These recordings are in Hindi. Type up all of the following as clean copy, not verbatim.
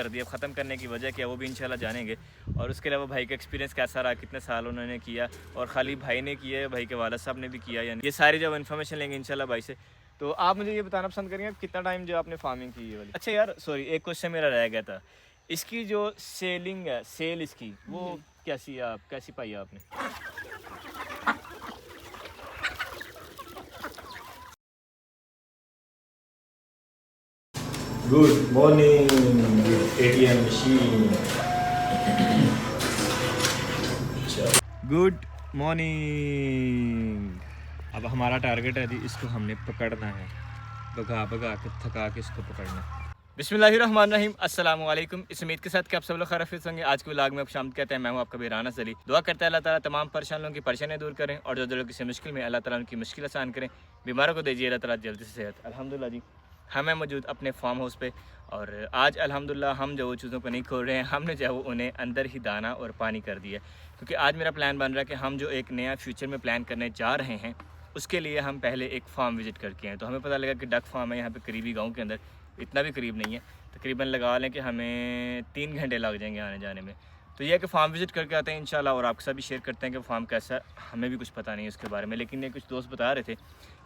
कर दिया। ख़त्म करने की वजह क्या वो भी इंशाल्लाह जानेंगे। और उसके अलावा भाई का एक्सपीरियंस कैसा रहा, कितने साल उन्होंने किया और खाली भाई ने किया है, भाई के वालिद साहब ने भी किया, यानी ये सारी जब इन्फॉर्मेशन लेंगे इंशाल्लाह भाई से। तो आप मुझे ये बताना पसंद करेंगे कितना टाइम जो आपने फार्मिंग की है वाली। अच्छा यार सॉरी, एक क्वेश्चन मेरा रह गया था, इसकी जो सेलिंग है, सेल इसकी वो कैसी है, आप कैसी पाई है आपने? Good morning ATM machine. Good morning. अब हमारा टारगेट है जी, इसको हमने पकड़ना है, भगा भगा के थका के इसको पकड़ना है। बिस्मिल्लाहिर्रहमानिर्रहीम, अस्सलाम वालेकुम। इस उम्मीद के साथ कि आप सब लोग खैरियत होंगे। आज के व्लॉग में आप शाम कहते हैं, मैं हूं आपका वीराना सली। दुआ करता है अल्लाह ताला तमाम परेशान लोगों की परेशानियां दूर करें और जो लोग किसी मुश्किल में अल्लाह ताला उनकी मुश्किल आसान करें। बीमारों को दीजिए अल्लाह ताला जल्दी से सेहत। अल्हम्दुलिल्लाह जी हम हैं मौजूद अपने फार्म हाउस पे और आज अल्हम्दुलिल्लाह हम जो वो चीज़ों को नहीं खोल रहे हैं, हमने जो है वो उन्हें अंदर ही दाना और पानी कर दिया। क्योंकि आज मेरा प्लान बन रहा है कि हम जो एक नया फ्यूचर में प्लान करने जा रहे हैं उसके लिए हम पहले एक फार्म विज़िट करके आए। तो हमें पता लगा कि डक फार्म है यहाँ पे करीबी गाँव के अंदर, इतना भी करीब नहीं है, तकरीबन लगा लें कि हमें 3 घंटे लग जाएंगे आने जाने में। तो यह है कि फार्म विज़िट करके आते हैं इंशाल्लाह और आपके साथ भी शेयर करते हैं कि फार्म कैसा है। हमें भी कुछ पता नहीं है उसके बारे में, लेकिन ये कुछ दोस्त बता रहे थे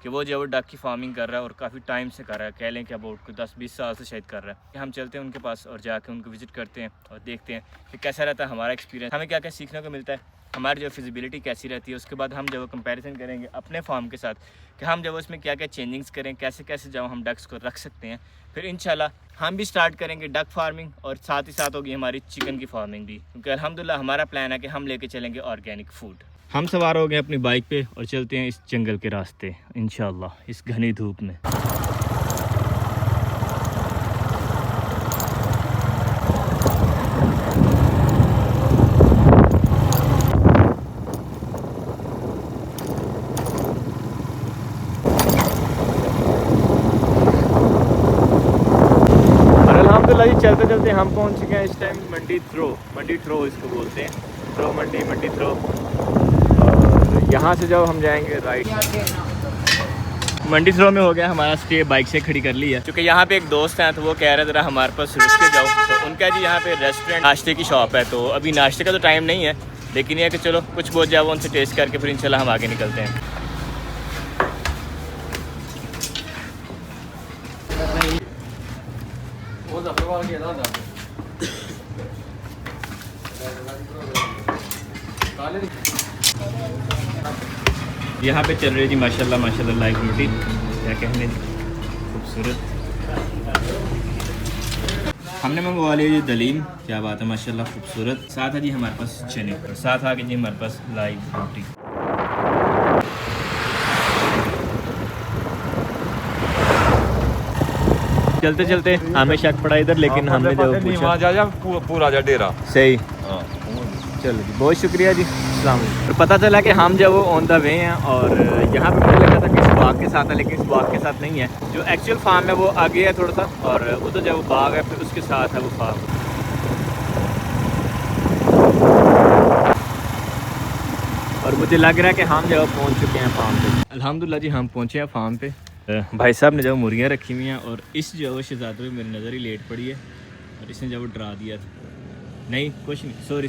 कि वो जो वो डक की फार्मिंग कर रहा है और काफ़ी टाइम से कर रहा है, कह लें कि अबाउट 10-20 साल से शायद कर रहा है। हम चलते हैं उनके पास और जाके उनको विज़िट करते हैं और देखते हैं कि कैसा रहता है हमारा एक्सपीरियंस, हमें क्या क्या सीखने को मिलता है, हमारी जो फिजिबिलिटी कैसी रहती है। उसके बाद हम जब कंपैरिजन करेंगे अपने फार्म के साथ कि हम जब उसमें क्या क्या चेंजिंग्स करें, कैसे कैसे जब हम डक्स को रख सकते हैं। फिर इंशाल्लाह हम भी स्टार्ट करेंगे डक फार्मिंग और साथ ही साथ होगी हमारी चिकन की फार्मिंग भी, क्योंकि अल्हम्दुलिल्लाह हमारा प्लान है कि हम लेके चलेंगे ऑर्गेनिक फूड। हम सवार हो गए अपनी बाइक पे और चलते हैं इस जंगल के रास्ते इंशाल्लाह इस घनी धूप में। अल्हम्दुलिल्लाह जी चलते चलते हम पहुंच चुके हैं इस टाइम मंडी थ्रो इसको बोलते हैं, थ्रो मंडी थ्रो। और यहाँ से जब हम जाएंगे राइट, मंडी थ्रो में हो गया हमारा स्टे, बाइक से खड़ी कर ली है। क्योंकि यहाँ पे एक दोस्त हैं तो वो कह रहे थे हमारे पास रुक के जाओ, तो उनका जी यहाँ पे रेस्टोरेंट नाश्ते की शॉप है। तो अभी नाश्ते का तो टाइम नहीं है, लेकिन ये कि चलो कुछ बहुत जाओ उनसे टेस्ट करके फिर इंशाल्लाह हम आगे निकलते हैं। यहाँ पे चल रही जी माशाल्लाह माशाल्लाह लाइव रोटी, क्या कहने जी खूबसूरत। हमने मंगवा लिया जी दलीम, क्या बात है माशाल्लाह खूबसूरत। साथ है जी हमारे पास चने और साथ आ गई जी हमारे पास लाइव रोटी। चलते चलते हमें शक पड़ा इधर, लेकिन हमने जो पूछा पूरा जा डेरा सही। चलो जी बहुत शुक्रिया जी, अस्सलाम वालेकुम। तो पता चला कि हम जब वो ऑन द वे हैं और यहाँ पे मुझे लगा था कि इस बाग के साथ है, लेकिन इस बाग के साथ नहीं है। जो एक्चुअल फार्म है वो आगे है थोड़ा सा, और उधर जब वो बाग है फिर उसके साथ है वो फार्म। और मुझे लग रहा है कि हम जब पहुँच चुके हैं फार्म पे। अल्हम्दुलिल्लाह जी हम पहुँचे हैं फार्म पे। भाई साहब ने जब मुर्गियाँ रखी हुई हैं और इस जो शहजादे में मेरी नज़र ही लेट पड़ी है और इसने जब वो डरा दिया था। नहीं कुछ नहीं, सॉरी।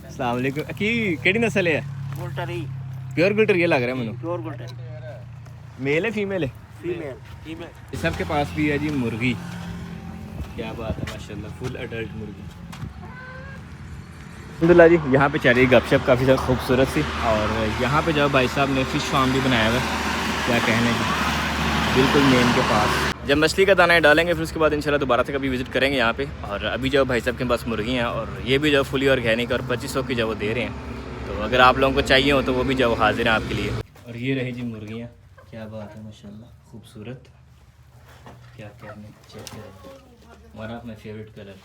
अस्सलाम वालेकुम। की केड़ी नस्ल है? प्योर गुल्टर ये लग रहा है मैंने। मेल है फीमेल है? फीमेल। सबके पास भी है जी मुर्गी, क्या बात है माशाल्लाह, फुल अडल्ट मुर्गी। अल्हम्दुलिल्लाह जी यहाँ पे चल रही गपशप काफ़ी ज़्यादा खूबसूरत सी। और यहाँ पे जब भाई साहब ने फ़िश फार्म भी बनाया हुआ है, क्या कहने जी, बिल्कुल मेन के पास। जब मछली का दाना डालेंगे फिर उसके बाद इंशाल्लाह दोबारा से कभी विज़िट करेंगे यहाँ पे। और अभी जो भाई साहब के पास मुर्गी हैं और ये भी जो फुली ऑर्गेनिक और 2500 की जो वो दे रहे हैं, तो अगर आप लोगों को चाहिए हो तो वो भी जो हाजिर हैं आपके लिए। और ये रही जी मुर्गियाँ, क्या बात है माशाल्लाह खूबसूरत, क्या कहने, चेक करें, one of my favourite colour.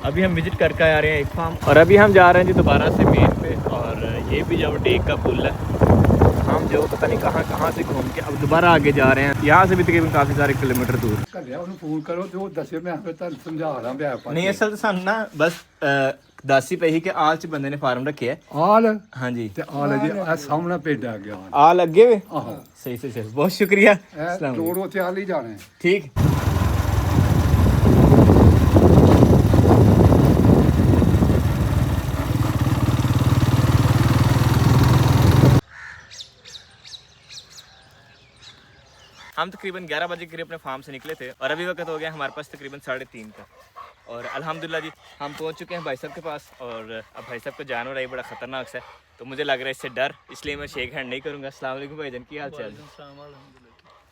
अभी हम विज़िट करके आ रहे हैं एक फार्म और अभी हम जा रहे हैं जी दोबारा से मेन पे। और ये भी जो टेक का पुल है, हम जो पता नहीं कहाँ से घूम के अब दोबारा आगे जा रहे हैं। यहाँ से भी तकरीबन काफ़ी सारे किलोमीटर दूर। फोन करो तो दस मैं समझा रहा। नहीं असल सानू ना बस दासी पही के आल च बंदे ने फार्म रखे है। आल हाँ जी, ते आल जी आ सामने भेजा गया आल लगे हुए। आहो सही से सही, बहुत शुक्रिया। ए अस्सलाम वालेकुम। रोड ते आल ही जाने ठीक। हम तकरीबन 11 बजे के करीब अपने फार्म से निकले थे और अभी वक्त हो गया हमारे पास तकरीबन 3:30 का। और अल्हम्दुलिल्लाह जी हम पहुंच चुके हैं भाई साहब के पास। और अब भाई साहब को जानवर है बड़ा ख़तरनाक सा है, तो मुझे लग रहा है इससे डर, इसलिए मैं शेक हैंड नहीं करूँगा। अस्सलाम वालेकुम भाईजान, की हाल चाल?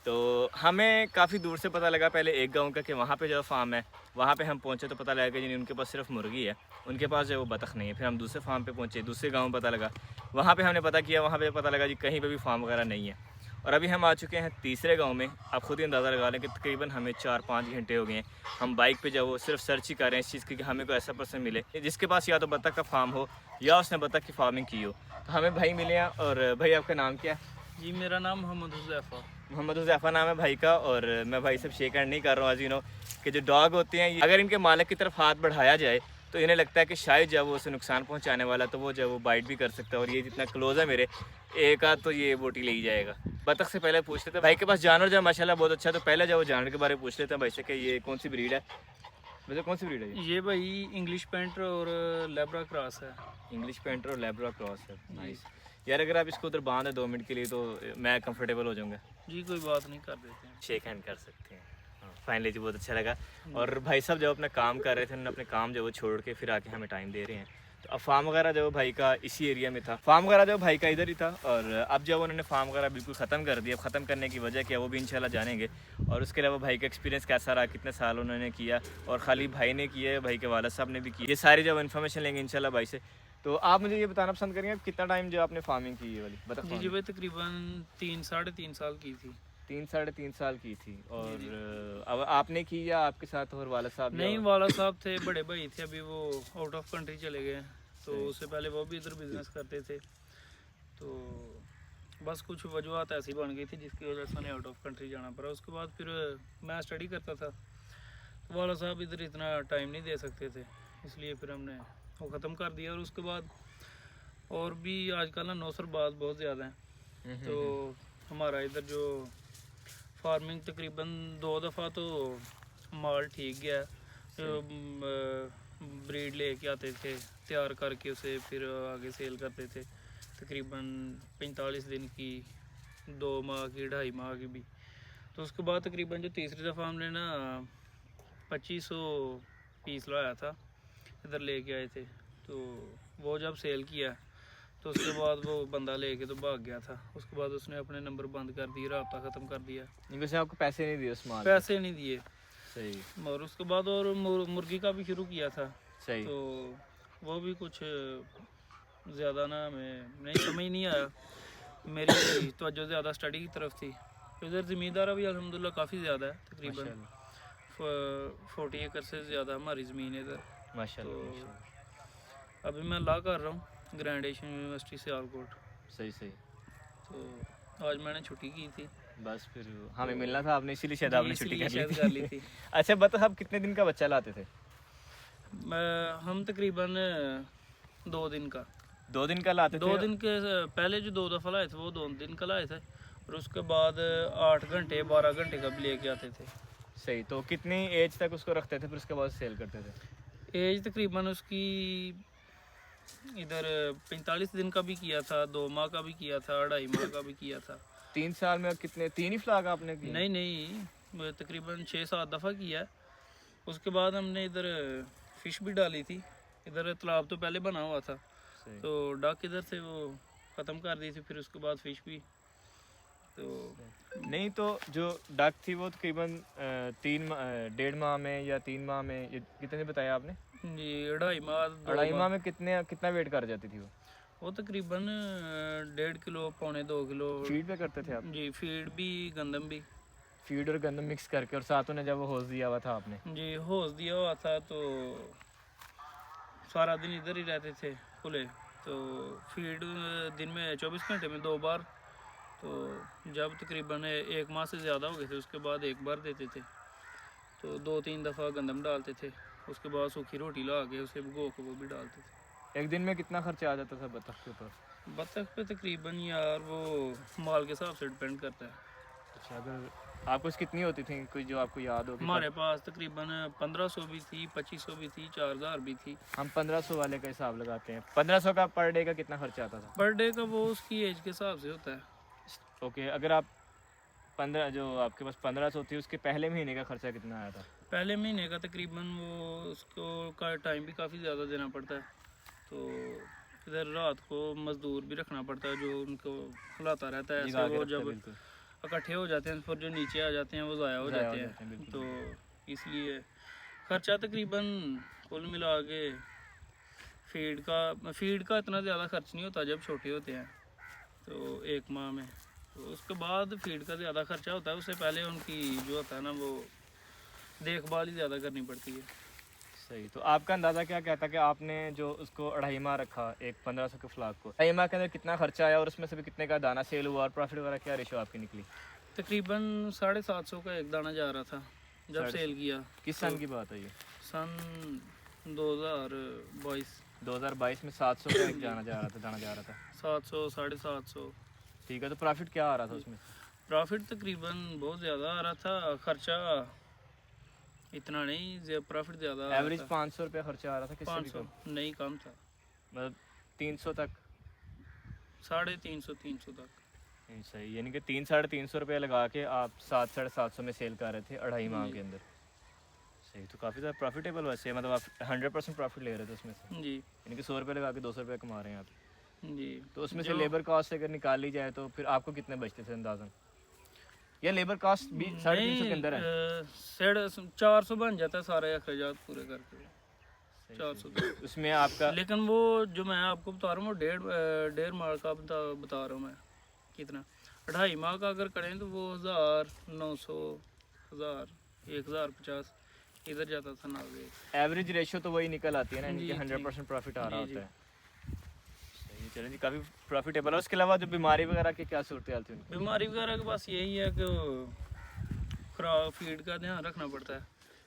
तो हमें काफ़ी दूर से पता लगा पहले एक गांव का कि वहाँ पे जो फार्म है वहाँ पे हम पहुँचे तो पता लगा कि जी उनके पास सिर्फ मुर्गी है, उनके पास जो वो बतख नहीं है। फिर हम दूसरे फार्म पे पहुँचे, दूसरे गांव में पता लगा, वहाँ पे हमने पता किया, वहाँ पे पता लगा जी कहीं पे भी फार्म वगैरह नहीं है। और अभी हम आ चुके हैं तीसरे गांव में। आप खुद ही अंदाज़ा लगा लें कि तकरीबन हमें 4-5 घंटे हो गए हैं। हम बाइक पे जो वो सिर्फ सर्च ही कर रहे हैं इस चीज़ की कि हमें कोई ऐसा पर्सन मिले जिसके पास या तो बतख का फार्म हो या उसने बतख की फार्मिंग की हो। तो हमें भाई मिले हैं। और भाई आपका नाम क्या है? जी मेरा नाम मोहम्मद हुज़ैफ़ा। मोहम्मद हुज़ैफ़ा नाम है भाई का। और मैं भाई से शेक हैंड नहीं कर रहा हूँ। आज यू नो कि जो डॉग होते हैं अगर इनके मालिक की तरफ हाथ बढ़ाया जाए तो इन्हें लगता है कि शायद जब वो उसे नुकसान पहुंचाने वाला तो वो जब वो बाइट भी कर सकता है। और ये जितना क्लोज है मेरे, एक आध तो ये बोटी ले ही जाएगा। बतख से पहले पूछ लेते हैं भाई के पास जानवर जो है माशाल्लाह बहुत अच्छा है, तो पहले जब वो जानवर के बारे में पूछ लेते हैं भाई से कि ये कौन सी ब्रीड है? वैसे कौन सी ब्रीड है ये भाई इंग्लिश पेंटर और लेब्रा क्रॉस है। इंग्लिश पेंटर और लैब्रा क्रॉस है। नाइस यार, अगर आप इसको उधर बांध 2 मिनट के लिए तो मैं कंफर्टेबल हो जाऊँगा। जी कोई बात नहीं, कर देते हैं। शेक हैंड कर सकते हैं। फाइनली जी बहुत अच्छा लगा। और भाई साहब जब अपना काम कर रहे थे उन्होंने अपने काम जो वो छोड़ के फिर आके हमें टाइम दे रहे हैं। तो अब फार्म वगैरह जो भाई का इसी एरिया में था, फार्म वगैरह जो भाई का इधर ही था। और अब जब उन्होंने फार्म वगैरह बिल्कुल ख़त्म कर दिया, ख़त्म करने की वजह क्या वो भी इंशाल्लाह जानेंगे। और उसके अलावा भाई का एक्सपीरियंस कैसा रहा, कितने साल उन्होंने किया, और खाली भाई ने किया है, भाई के वालिद साहब ने भी की, ये सारी जब इन्फॉर्मेशन लेंगे इंशाल्लाह भाई से। तो आप मुझे ये बताना पसंद करेंगे कितना टाइम जो आपने फार्मिंग की है वाली बतख? जी भाई तकरीबन 3-3.5 साल की थी। 3-3.5 साल की थी। और अब आपने की या आपके साथ और वाला साहब? नहीं, वाला साहब थे, बड़े भाई थे, अभी वो आउट ऑफ कंट्री चले गए, तो उससे पहले वो भी इधर बिजनेस करते थे। तो बस कुछ वजूहत ऐसी बन गई थी जिसकी वजह से उन्हें आउट ऑफ कंट्री जाना पड़ा। उसके बाद फिर मैं स्टडी करता था, तो वाला साहब इधर इतना टाइम नहीं दे सकते थे, इसलिए फिर हमने वो ख़त्म कर दिया। और उसके बाद और भी आजकल ना नौसरबाज बहुत ज़्यादा हैं, तो हमारा इधर जो फार्मिंग तकरीबन 2 दफ़ा तो माल ठीक गया। जो ब्रीड लेके आते थे, तैयार करके उसे फिर आगे सेल करते थे, तकरीबन 45 दिन की, 2 माह की, 2.5 माह की भी। तो उसके बाद तकरीबन जो तीसरी दफ़ा हमने ना 2500 पीस लाया था, इधर लेके आए थे, तो वो जब सेल किया तो उसके बाद वो बंदा लेके तो भाग गया था। उसके बाद उसने अपने नंबर बंद कर दिए, राब्ता ख़त्म कर दिया। वैसे आपको पैसे नहीं दिए उस माल? पैसे नहीं दिए। सही। और उसके बाद और मुर्गी का भी शुरू किया था। सही। तो वो भी कुछ ज़्यादा ना हमें नहीं समझ नहीं आया, मेरी तवज्जो ज़्यादा स्टडी की तरफ थी। इधर ज़मींदार भी अल्हम्दुलिल्लाह काफ़ी ज़्यादा है, तकरीबन 40 एकड़ से ज़्यादा हमारी ज़मीन है इधर। माशाल्लाह। अभी मैं ला कर रहा हूँ ग्रैंड एशियन यूनिवर्सिटी से आलकोट। सही सही। तो आज मैंने छुट्टी की थी, बस फिर हमें मिलना था आपने, इसीलिए शायद आपने छुट्टी इसलिए कर ली थी। अच्छा बता, आप कितने दिन का बच्चा लाते थे? हम तकरीबन 2 दिन का 2 दिन का लाते थे? 2 दिन के पहले जो 2 दफ़ा लाए थे वो 2 दिन का लाए थे, और उसके बाद 8 घंटे 12 घंटे का भी लेके आते थे। सही। तो कितनी एज तक उसको रखते थे फिर उसके बाद सेल करते थे? एज तकरीबन उसकी इधर 45 दिन का भी किया था, 2 माह का भी किया था, 2.5 माह का भी किया था। 3 साल में कितने, 3 ही फ्लाग आपने किए? नहीं, तकरीबन 6-7 दफ़ा किया है। उसके बाद हमने इधर फ़िश भी डाली थी, इधर तालाब तो पहले बना हुआ था, तो डक इधर से वो ख़त्म कर दी थी, फिर उसके बाद फ़िश भी। तो नहीं, तो जो डक थी वो तकरीबन 1.5 माह में या 3 माह में, ये कितने बताया आपने? जी 2.5 माह। 2.5 माह में कितना वेट कर जाती थी वो तकरीबन 1.5 किलो, 1.25-2 किलो। फीड पे करते थे आप? जी फीड भी, गंदम भी। फीड और गंदम मिक्स करके, और साथ में जब वो होज दिया हुआ था आपने? जी होज दिया हुआ था, तो सारा दिन इधर ही रहते थे खुले। तो फीड दिन में 24 घंटे में 2 बार। तो जब तकरीबन 1 माह से ज़्यादा हो गए थे उसके बाद 1 बार देते थे, तो 2-3 दफ़ा गंदम डालते थे। उसके बाद सूखी रोटी ला के उसे भिगो के वो भी डालते थे। एक दिन में कितना खर्चा आ जाता था बतख के ऊपर? बतख पे तकरीबन यार वो माल के हिसाब से डिपेंड करता है। अच्छा, अगर आपको कितनी होती थी कोई जो आपको याद हो? हमारे पास तकरीबन 1500 भी थी, 2500 भी थी, 4000 भी थी। हम 1500 वाले का हिसाब लगाते हैं। 1500 का पर डे का कितना खर्चा आता था? पर डे का वो उसकी एज के हिसाब से होता है। ओके, अगर आप 15 जो आपके पास 1500 थी उसके पहले महीने का खर्चा कितना आया था? पहले महीने का तकरीबन वो उसको का टाइम भी काफ़ी ज़्यादा देना पड़ता है, तो इधर रात को मज़दूर भी रखना पड़ता है जो उनको खिलाता रहता है। जगा ऐसे के वो रखता है, जब बिल्कुल। इकट्ठे हो जाते हैं फिर जो नीचे आ जाते हैं वो ज़ाया हो जाते हैं, बिल्कुल। तो इसलिए खर्चा तकरीबन कुल मिला के फीड का इतना ज़्यादा खर्च नहीं होता जब छोटे होते हैं, तो एक माह में। तो उसके बाद फीड का ज़्यादा खर्चा होता है, उससे पहले उनकी जो होता है ना वो देखभाल ही ज़्यादा करनी पड़ती है। सही। तो आपका अंदाज़ा क्या कहता है कि आपने जो उसको 2.5 माह रखा एक 1500 के फ्लाक को, 2.5 माह के अंदर कितना खर्चा आया और उसमें से भी कितने का दाना सेल हुआ और प्रॉफिट वगैरह क्या रेशो आपकी निकली? तकरीबन 750 का एक दाना जा रहा था जब सेल किया। किस सन की बात है ये? सन 2022। 2022 में 700 का एक दाना जा रहा था। 700 750। ठीक है, तो प्रॉफिट क्या आ रहा था उसमें? प्रॉफिट तकरीबन बहुत ज़्यादा आ रहा था, खर्चा इतना नहीं, प्रॉफिट ज़्यादा। एवरेज 500 रुपया खर्चा आ रहा था? किससे भी 500 कम? नहीं, कम था, मतलब 300 तक? 350 300 तक। सही, यानी कि 300-350 रुपये लगा के आप 700-750 में सेल कर रहे थे 2.5 माह के अंदर। सही, तो काफ़ी ज़्यादा प्रॉफिटेबल वैसे, मतलब आप 100% प्रॉफिट ले रहे थे उसमें से, जी यानी कि 100 रुपये लगा के 200 रुपये कमा रहे हैं आप। जी। तो उसमें से जो- लेबर कॉस्ट अगर निकाल ली जाए तो फिर आपको कितने बचते थे अंदाज़न? या लेबर कॉस्ट भी 350 के अंदर है? 400 बन जाता है सारे अखराजात पूरे करके, 400 तक। उसमें आपका लेकिन वो जो मैं आपको बता रहा हूँ वो डेढ़ माह का बता रहा हूँ मैं। कितना 2.5 माह का अगर करें तो वो 1000 900 1000 1050 इधर जाता था ना। एवरेज रेशो तो वही निकल आती है ना, यानी कि जी, 100% प्रॉफिट आ रहा जी, होता है। सही, चलें जी, काफ़ी प्रॉफिटेबल है। उसके अलावा जो बीमारी वगैरह की क्या सूरत हाल थी उनकी? बीमारी वगैरह के पास यही है कि खराब फीड का ध्यान रखना पड़ता है।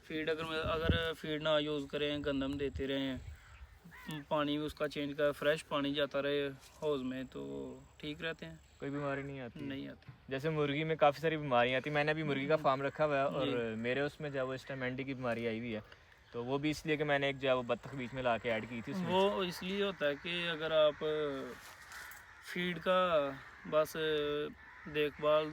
फीड अगर फीड ना यूज़ करें, गंदम देते रहें, पानी भी उसका चेंज कर, फ्रेश पानी जाता रहे हौज़ में, तो ठीक रहते हैं, कोई बीमारी नहीं आती? नहीं आती। जैसे मुर्गी में काफ़ी सारी बीमारियाँ आती, मैंने अभी मुर्गी का फार्म रखा हुआ है और मेरे उसमें जो है वो इस टाइम एंडी की बीमारी आई हुई है, तो वो भी इसलिए कि मैंने एक जो है वो बत्तख बीच में ला के ऐड की थी उसमें। वो इसलिए होता है कि अगर आप फीड का बस देखभाल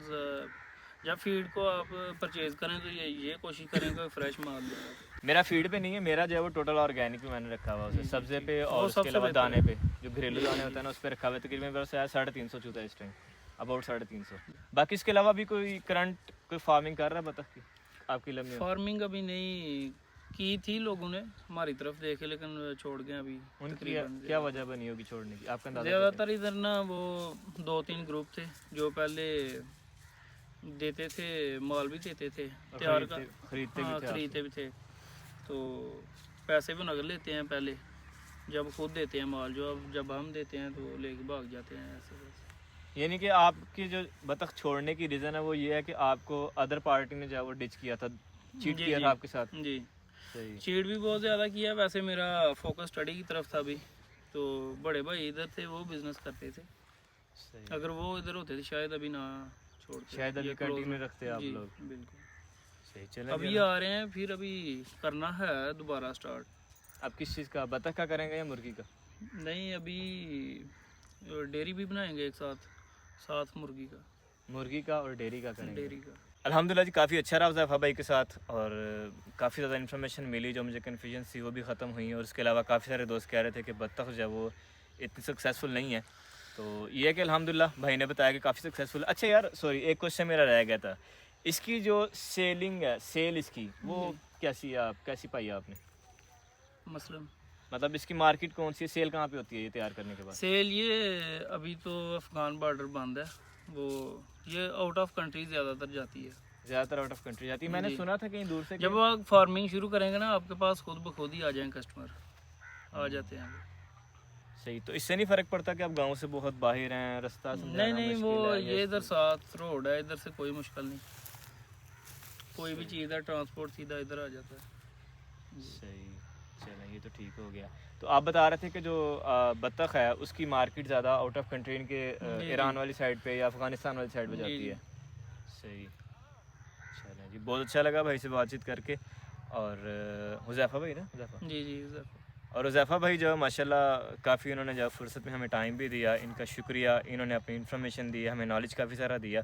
जब फीड को आप परचेज करें तो ये कोशिश करें कि फ्रेश माल दें। मेरा फीड पे नहीं है, मेरा जो है वो टोटल ऑर्गेनिक पे मैंने रखा हुआ है उसे, सब्जे पे और वो उसके सबसे अलावा बेहतर दाने पे, जो घरेलू दाने होता है ना उस पर रखा हुआ है। तकरीबन मेरे से 350 चूता है इस टाइम, अबाउट 350। बाकी इसके अलावा भी कोई करंट कोई फार्मिंग कर रहा है बतख की आपकी लम्बी में? फार्मिंग अभी नहीं की थी, लोगों ने हमारी तरफ देखे लेकिन छोड़ गए अभी। उनकी क्या वजह बनी होगी छोड़ने की, आपका अंदाजा? ज़्यादातर इधर ना वो 2-3 ग्रुप थे जो पहले देते थे, माल भी देते थे तैयार का, खरीदते हाँ, भी थे खरीदते भी थे, तो पैसे भी नगद लेते हैं पहले, जब खुद देते हैं माल, जब हम देते हैं तो लेके भाग जाते हैं ऐसे बस। यानी कि आपकी जो बतख छोड़ने की रीज़न है वो ये है कि आपको अदर पार्टी ने जो है वो डिच किया था, चीट जी, किया जी। था आपके साथ? जी, सही। चीट भी बहुत ज़्यादा किया। वैसे मेरा फोकस स्टडी की तरफ था अभी, तो बड़े भाई इधर थे, वो बिज़नेस करते थे। सही, अगर वो इधर होते थे शायद अभी ना छोड़ते, शायद अभी ये close कंटिन्यू में। रखते आप जी, लोग। बिल्कुल। सही, चलें अभी जी। आ रहे हैं, फिर अभी करना है दोबारा स्टार्ट। आप किस चीज़ का, बतख का करेंगे या मुर्गी का? नहीं, अभी डेयरी भी बनाएंगे एक साथ मुर्गी का, मुर्गी का और डेयरी का करेंगे। डेयरी का। अल्हम्दुलिल्लाह जी, काफ़ी अच्छा रहा ज़ैफ़ा भाई के साथ और काफ़ी ज़्यादा इन्फॉर्मेशन मिली, जो मुझे कन्फ्यूजन थी वो भी ख़त्म हुई और उसके अलावा काफ़ी सारे दोस्त कह रहे थे कि बतख जो है वो इतनी सक्सेसफुल नहीं है, तो ये है कि अल्हम्दुलिल्लाह भाई ने बताया कि काफ़ी सक्सेसफुल। अच्छा यार, सॉरी, एक क्वेश्चन मेरा रह गया था, इसकी जो सेलिंग है, सेल इसकी वो कैसी है, कैसी पाई है आपने? मसलन मतलब इसकी मार्केट कौन सी है, सेल कहाँ पे होती है ये तैयार करने के बाद? सेल ये अभी तो अफगान बॉर्डर बंद है, वो ये आउट ऑफ कंट्री ज़्यादातर जाती है। ज़्यादातर आउट ऑफ कंट्री जाती है। मैंने जी। सुना था कहीं दूर से जब आप फार्मिंग शुरू करेंगे ना, आपके पास खुद ब खुद ही आ जाएंगे कस्टमर, आ जाते हैं। सही, तो इससे नहीं फ़र्क पड़ता कि आप गांव से बहुत बाहर हैं, रास्ता समझाना नहीं, मुश्किल वो है, ये इधर साथ रोड है, इधर से कोई मुश्किल नहीं, कोई भी चीज़ है ट्रांसपोर्ट सीधा इधर आ जाता है। सही, चलें ये तो ठीक हो गया। तो आप बता रहे थे कि जो बत्तख है उसकी मार्केट ज़्यादा आउट ऑफ कंट्री इनके जी, ईरान वाली साइड पे या अफ़गानिस्तान वाली साइड पे जी, जाती जी। है। सही, चलें जी, बहुत अच्छा लगा भाई से बातचीत करके। और हुज़ैफ़ा भाई ना, हुज़ैफ़ा, जी जी सर। और हुज़ैफ़ा भाई जो माशाल्लाह काफ़ी उन्होंने जो फ़ुर्सत में हमें टाइम भी दिया, इनका शुक्रिया। इन्होंने अपनी इन्फॉर्मेशन दी, हमें नॉलेज काफ़ी सारा दिया।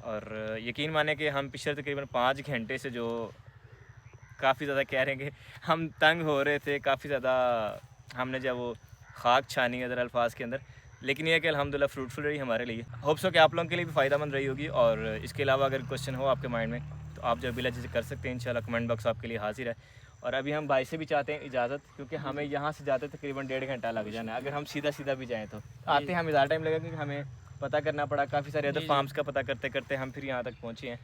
और यकीन माने कि हम पिछले तकरीबन 5 घंटे से जो काफ़ी ज़्यादा कह रहे हैं कि हम तंग हो रहे थे, काफ़ी ज़्यादा हमने जब वो खाक छानी अदर अल्फाज के अंदर, लेकिन ये है कि अल्हम्दुलिल्लाह फ्रूटफुल रही हमारे लिए। होप्स हो कि आप लोगों के लिए भी फ़ायदेमंद रही होगी। और इसके अलावा अगर क्वेश्चन हो आपके माइंड में तो आप जो बिला झिझक कर सकते हैं, इंशाल्लाह कमेंट बॉक्स आपके लिए हाजिर है। और अभी हम भाई से भी चाहते हैं इजाज़त, क्योंकि हमें यहाँ से जाते तकरीबन 1.5 घंटा लग जाना है। अगर हम सीधा सीधा भी जाएँ तो आते हमें ज़्यादा टाइम लगेगा, क्योंकि हमें पता करना पड़ा, काफ़ी सारे अदर जी, जी। फार्म्स का पता करते करते हम फिर यहाँ तक पहुँचे हैं।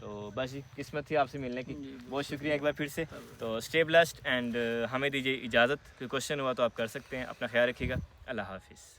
तो बस जी, किस्मत थी आपसे मिलने की। जी, बहुत शुक्रिया एक बार फिर से। शुक्रिया। तो स्टे ब्लेस्ड एंड हमें दीजिए इजाज़त। कोई क्वेश्चन हुआ तो आप कर सकते हैं। अपना ख्याल रखिएगा। अल्लाह हाफिज़।